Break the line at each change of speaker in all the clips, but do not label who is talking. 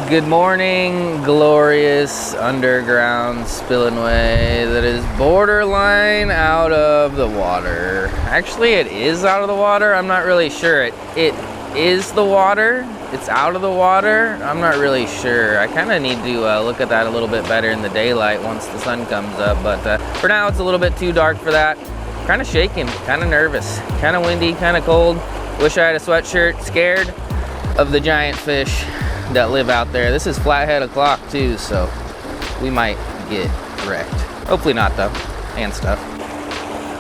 Good morning, glorious underground spillway that is borderline out of the water. Actually, it is out of the water. I'm not really sure. It is the water. It's out of the water. I'm not really sure. I kind of need to look at that a little bit better in the daylight once the sun comes up. But for now, it's a little bit too dark for that. Kind of shaking, kind of nervous, kind of windy, kind of cold. Wish I had a sweatshirt. Scared of the giant fish that live out there. This is flathead o'clock too, so we might get wrecked. Hopefully not though, and stuff.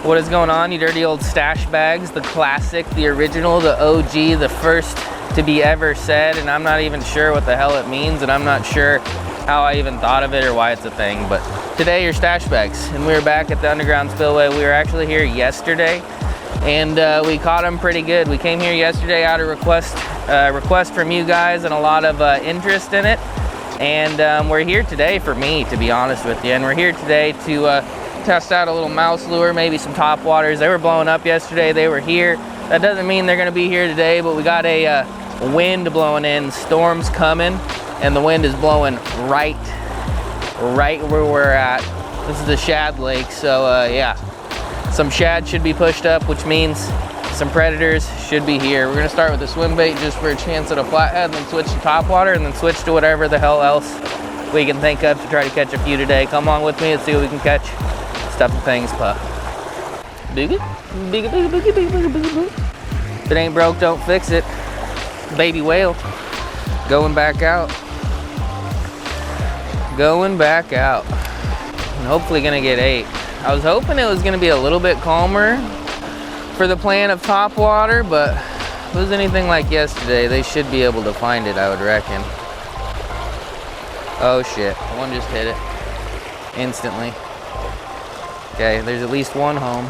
What is going on, you dirty old stash bags? The classic, the original, the OG, the first to be ever said, and I'm not even sure what the hell it means, and I'm not sure how I even thought of it or why it's a thing, but today your stash bags, and we were back at the underground spillway. We were actually here yesterday, and we caught them pretty good. We came here yesterday out of request from you guys and a lot of interest in it, and we're here today for me, to be honest with you, and we're here today to test out a little mouse lure, maybe some top waters. They were blowing up yesterday, they were here. That doesn't mean they're gonna be here today, but we got a wind blowing in, storm's coming, and the wind is blowing right where we're at. This is the shad lake, so yeah, some shad should be pushed up, which means some predators should be here. We're gonna start with a swim bait just for a chance at a flathead, then switch to topwater, and then switch to whatever the hell else we can think of to try to catch a few today. Come on with me and see what we can catch. Stuff the things, puh. Boogie, boogie, boogie, boogie, boogie, boogie, boogie, boogie. If it ain't broke, don't fix it. Baby whale, going back out. Going back out. And hopefully gonna get 8. I was hoping it was gonna be a little bit calmer for the plan of topwater, but if it was anything like yesterday, they should be able to find it, I would reckon. Oh shit, one just hit it instantly. Okay, there's at least one home.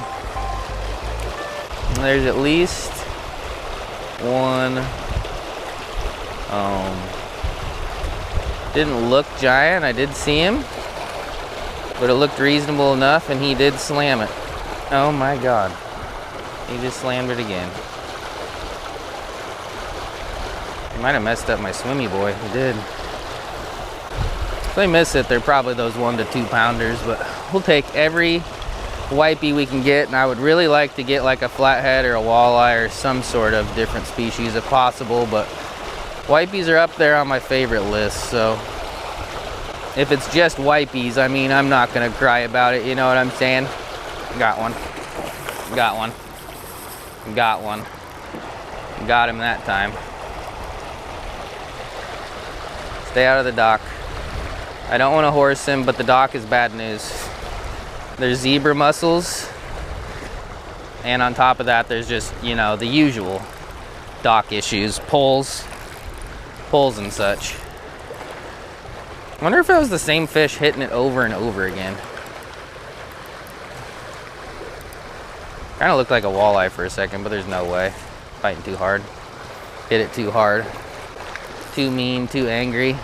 There's at least one home. Didn't look giant, I did see him, but it looked reasonable enough, and he did slam it. Oh my god. He just slammed it again. He might have messed up my swimmy boy. He did. If they miss it, they're probably those 1 to 2 pounders, but we'll take every wipey we can get, and I would really like to get like a flathead or a walleye or some sort of different species if possible, but wipies are up there on my favorite list, so if it's just wipies, I mean, I'm not gonna cry about it, you know what I'm saying? Got one. Got one. Got one. Got him that time. Stay out of the dock. I don't want to horse him, but the dock is bad news. There's zebra mussels, and on top of that, there's just, you know, the usual dock issues, poles and such. I wonder if it was the same fish hitting it over and over again. Kind of looked like a walleye for a second, but there's no way. Fighting too hard. Hit it too hard. Too mean, too angry.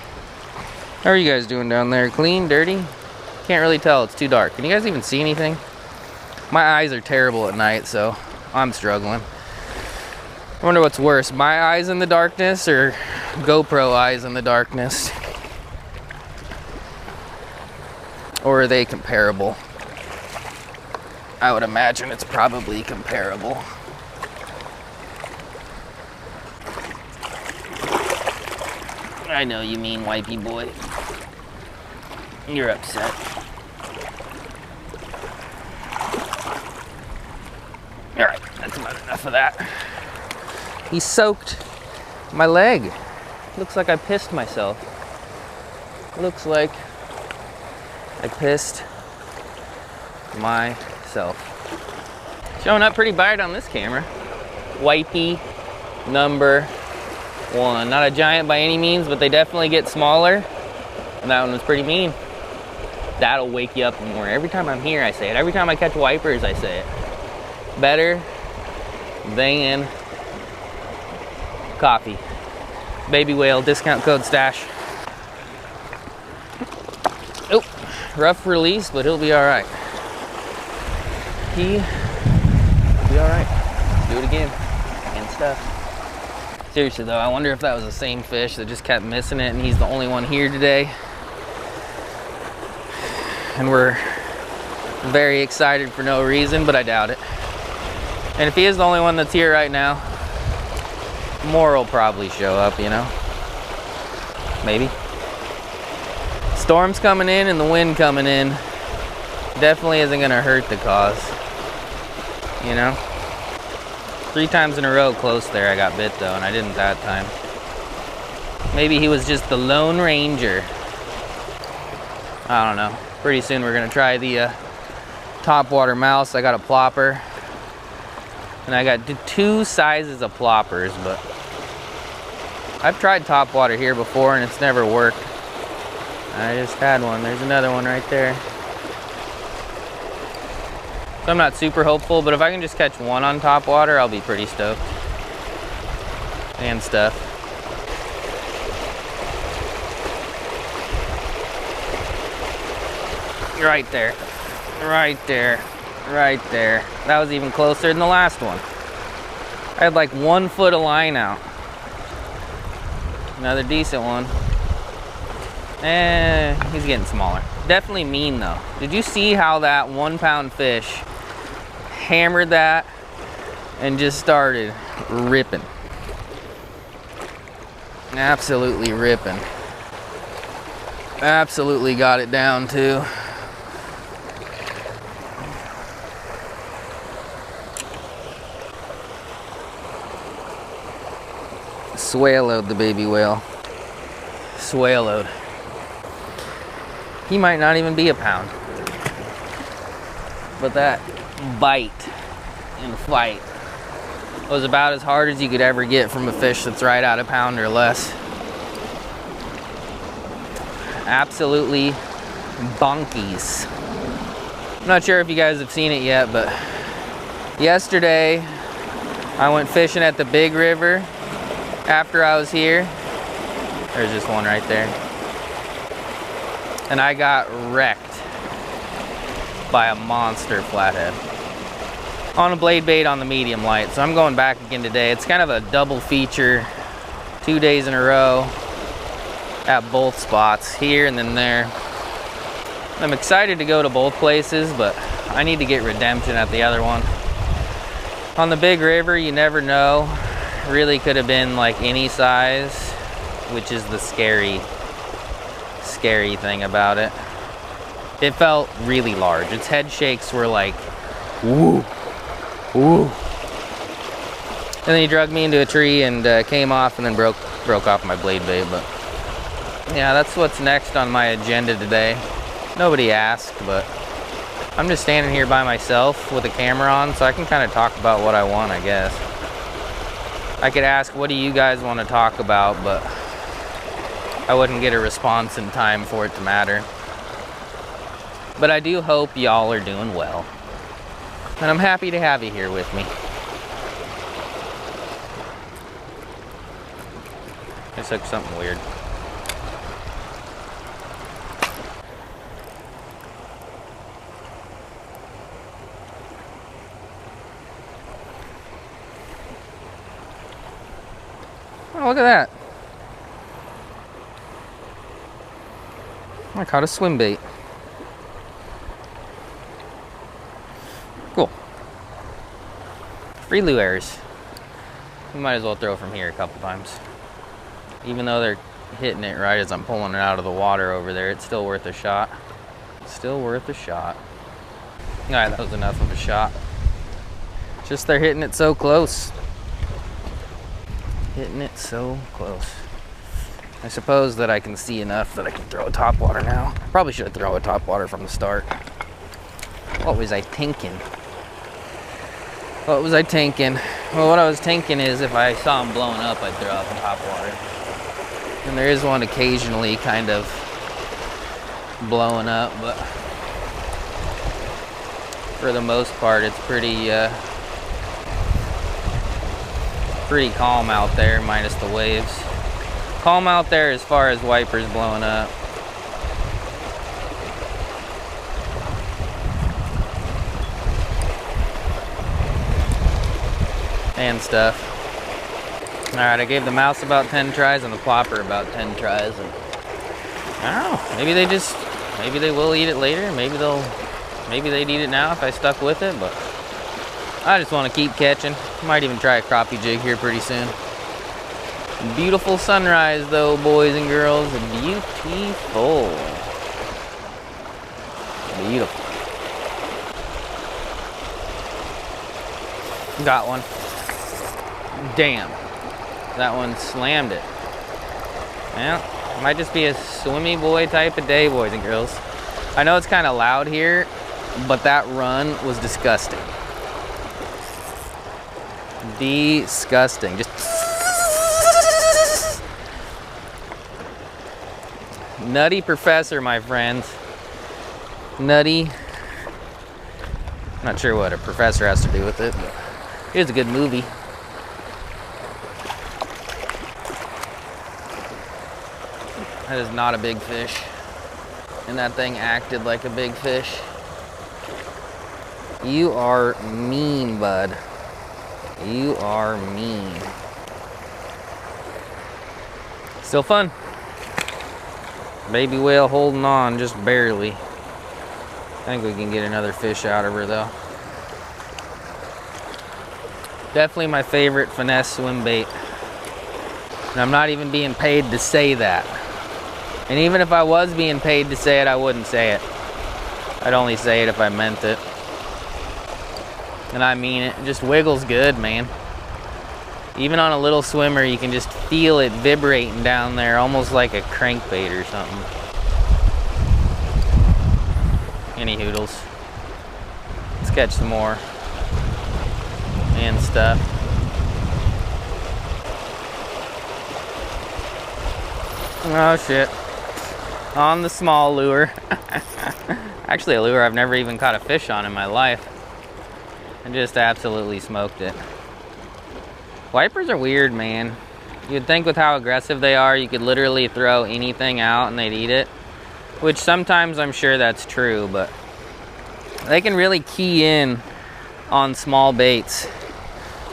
How are you guys doing down there? Clean, dirty? Can't really tell, it's too dark. Can you guys even see anything? My eyes are terrible at night, so I'm struggling. I wonder what's worse, my eyes in the darkness or GoPro eyes in the darkness? Or are they comparable? I would imagine it's probably comparable. I know you mean, wipey boy. You're upset. Alright, that's about enough of that. He soaked my leg. Looks like I pissed myself. Looks like I pissed myself. Showing up pretty bright on this camera. Wipey number 1. Not a giant by any means, but they definitely get smaller. And that one was pretty mean. That'll wake you up more. Every time I'm here, I say it. Every time I catch wipers, I say it. Better than coffee. Baby whale, discount code STASH. Oh, rough release, but he'll be all right. He'll be all right. Let's do it again and stuff. Seriously though, I wonder if that was the same fish that just kept missing it and he's the only one here today. And we're very excited for no reason, but I doubt it. And if he is the only one that's here right now, more will probably show up, you know? Maybe. Storm's coming in and the wind coming in definitely isn't gonna hurt the cause, you know? 3 times in a row close there I got bit though, and I didn't that time. Maybe he was just the Lone Ranger. I don't know. Pretty soon we're gonna try the topwater mouse. I got a plopper. And I got 2 sizes of ploppers, but I've tried topwater here before and it's never worked. I just had one. There's another one right there. So I'm not super hopeful, but if I can just catch one on topwater, I'll be pretty stoked. And stuff. Right there. Right there. Right there. That was even closer than the last one. I had like 1 foot of line out. Another decent one. He's getting smaller. Definitely mean though. Did you see how that 1 pound fish hammered that and just started ripping? Absolutely ripping. Absolutely got it down too. Swallowed the baby whale. Swallowed. He might not even be a pound. But that bite and fight was about as hard as you could ever get from a fish that's right at a pound or less. Absolutely bonkies. I'm not sure if you guys have seen it yet, but yesterday I went fishing at the big river after I was here. There's just one right there. And I got wrecked by a monster flathead on a blade bait on the medium light. So I'm going back again today. It's kind of a double feature, 2 days in a row at both spots, here and then there. I'm excited to go to both places, but I need to get redemption at the other one. On the big river, you never know. Really could have been like any size, which is the scary thing about it. It felt really large. Its head shakes were like, woo, woo. And then he dragged me into a tree and came off and then broke off my blade bait. But yeah, that's what's next on my agenda today. Nobody asked, but I'm just standing here by myself with a camera on, so I can kind of talk about what I want, I guess. I could ask, what do you guys want to talk about, but I wouldn't get a response in time for it to matter. But I do hope y'all are doing well. And I'm happy to have you here with me. I took something weird. Oh, look at that. I caught a swim bait. Cool. Free lures. We might as well throw from here a couple times. Even though they're hitting it right as I'm pulling it out of the water over there, it's still worth a shot. Still worth a shot. Alright, that was enough of a shot. Just they're hitting it so close. Hitting it so close. I suppose that I can see enough that I can throw a topwater now. Probably should throw a topwater from the start. What was I thinking? What was I thinking? Well, what I was thinking is if I saw them blowing up, I'd throw out the topwater. And there is one occasionally kind of blowing up, but for the most part, it's pretty calm out there, minus the waves. Calm out there as far as wipers blowing up. And stuff. All right, I gave the mouse about 10 tries and the plopper about 10 tries. And I don't know, maybe they will eat it later. Maybe they'd eat it now if I stuck with it, but I just want to keep catching. Might even try a crappie jig here pretty soon. Beautiful sunrise though, boys and girls. Beautiful. Beautiful. Got one. Damn. That one slammed it. Well, might just be a swimmy boy type of day, boys and girls. I know it's kind of loud here, but that run was disgusting. Disgusting. Just Nutty Professor, my friends. Nutty. Not sure what a professor has to do with it, but here's a good movie. That is not a big fish. And that thing acted like a big fish. You are mean, bud. You are mean. Still fun. Baby whale holding on just barely. I think we can get another fish out of her though. Definitely my favorite finesse swim bait. And I'm not even being paid to say that. And even if I was being paid to say it, I wouldn't say it. I'd only say it if I meant it. And I mean it. It just wiggles good, man. Even on a little swimmer, you can just feel it vibrating down there, almost like a crankbait or something. Any hoodles. Let's catch some more. And stuff. Oh shit. On the small lure. Actually a lure I've never even caught a fish on in my life. I just absolutely smoked it. Wipers are weird, man. You'd think with how aggressive they are, you could literally throw anything out and they'd eat it. Which sometimes I'm sure that's true, but they can really key in on small baits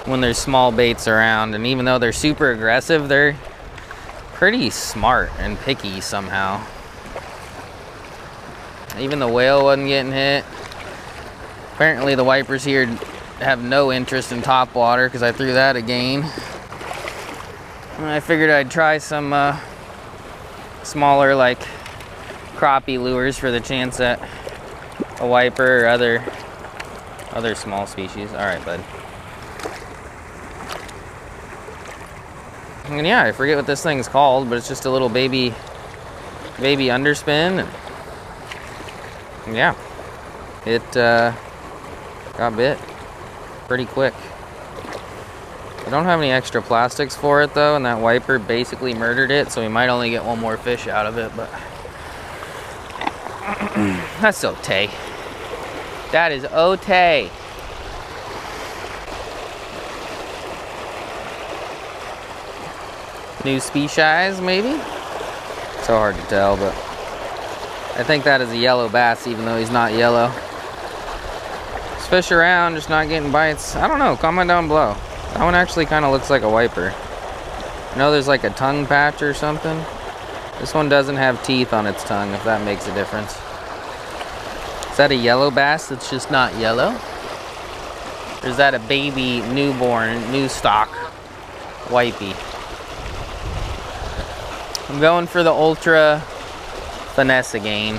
when there's small baits around. And even though they're super aggressive, they're pretty smart and picky somehow. Even the whale wasn't getting hit. Apparently the wipers here have no interest in topwater because I threw that again. And I figured I'd try some smaller like crappie lures for the chance at a wiper or other small species. All right, bud. And yeah, I forget what this thing's called, but it's just a little baby underspin. And yeah, it got bit pretty quick. I don't have any extra plastics for it though, and that wiper basically murdered it, so we might only get one more fish out of it, but that's okay. That is okay. New species, maybe? So hard to tell, but I think that is a yellow bass, even though he's not yellow. Just fish around, just not getting bites. I don't know, comment down below. That one actually kind of looks like a wiper. I know there's like a tongue patch or something. This one doesn't have teeth on its tongue, if that makes a difference. Is that a yellow bass that's just not yellow? Or is that a baby, newborn, new stock wipey? I'm going for the Ultra Finesse again.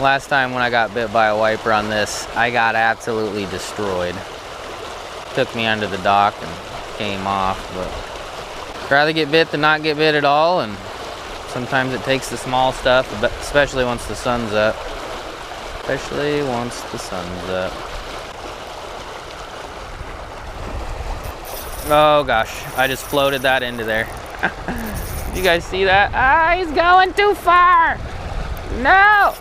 Last time when I got bit by a wiper on this, I got absolutely destroyed. Took me under the dock and came off, but I'd rather get bit than not get bit at all, and sometimes it takes the small stuff, especially once the sun's up. Especially once the sun's up. Oh gosh, I just floated that into there. Did you guys see that? Ah, he's going too far! No!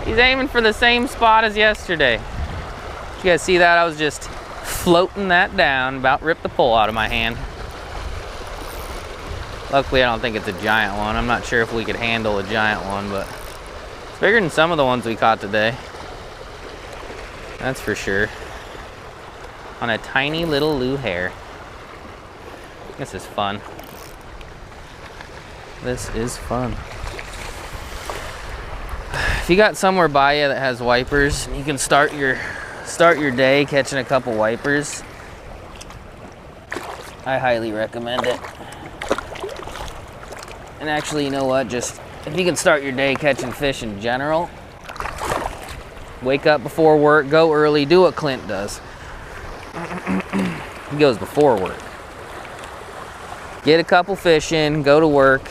He's aiming for the same spot as yesterday. Did you guys see that? I was just floating that down, about ripped the pole out of my hand. Luckily, I don't think it's a giant one. I'm not sure if we could handle a giant one, but it's bigger than some of the ones we caught today. That's for sure. On a tiny little loo hair. This is fun. This is fun. If you got somewhere by you that has wipers, you can start your day catching a couple wipers. I highly recommend it. And actually, you know what? Just if you can start your day catching fish in general, wake up before work, go early, do what Clint does. He goes before work. Get a couple fish in, go to work.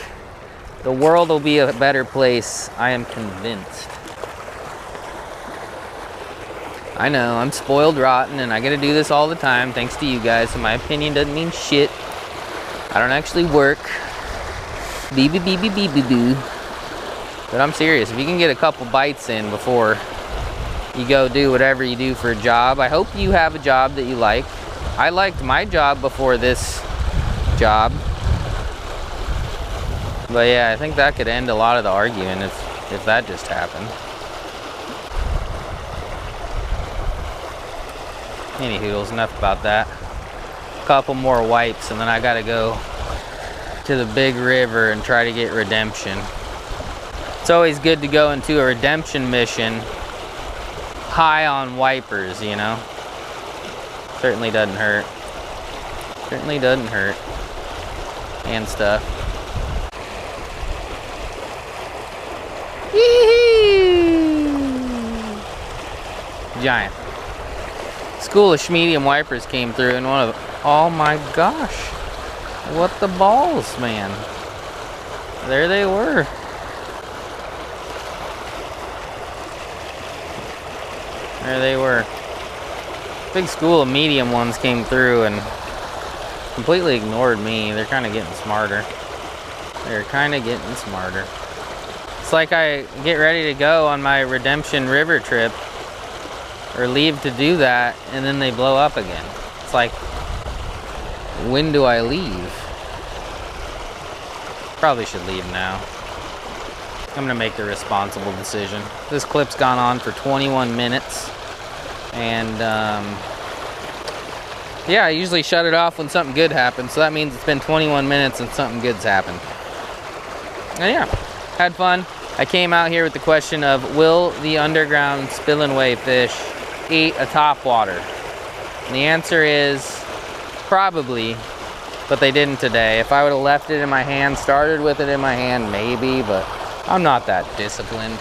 The world will be a better place, I am convinced. I know, I'm spoiled rotten and I gotta do this all the time thanks to you guys, so my opinion doesn't mean shit. I don't actually work. Beep beep beep beep beep beep boo. But I'm serious, if you can get a couple bites in before you go do whatever you do for a job, I hope you have a job that you like. I liked my job before this job. But yeah, I think that could end a lot of the argument if that just happened. Anywho, enough about that. A couple more wipes and then I gotta go to the big river and try to get redemption. It's always good to go into a redemption mission high on wipers, you know? Certainly doesn't hurt. Certainly doesn't hurt. And stuff. Giant. Schoolish medium wipers came through and one of them, oh my gosh. What the balls, man. There they were. There they were. Big school of medium ones came through and completely ignored me. They're kind of getting smarter. They're kind of getting smarter. It's like I get ready to go on my Redemption River trip or leave to do that and then they blow up again. It's like, when do I leave? Probably should leave now. I'm gonna make the responsible decision. This clip's gone on for 21 minutes and yeah, I usually shut it off when something good happens, so that means it's been 21 minutes and something good's happened. And yeah, had fun. I came out here with the question of, will the underground spillway fish eat a topwater? And the answer is probably, but they didn't today. If I would have left it in my hand, started with it in my hand, maybe, but I'm not that disciplined.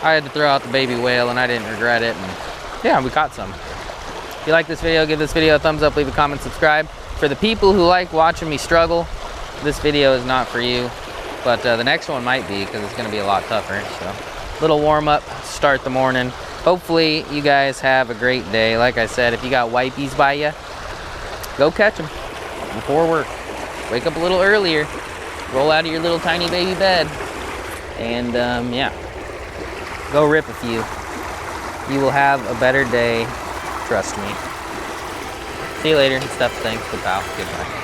I had to throw out the baby whale and I didn't regret it, and yeah, we caught some. If you like this video, give this video a thumbs up, leave a comment, subscribe. For the people who like watching me struggle, this video is not for you, but the next one might be, because it's going to be a lot tougher. So, little warm up, start the morning. Hopefully you guys have a great day. Like I said, if you got wipies by you, go catch them before work. Wake up a little earlier, roll out of your little tiny baby bed, and yeah, go rip a few. You will have a better day, trust me. See you later. Stuff, thanks, goodbye. Goodbye.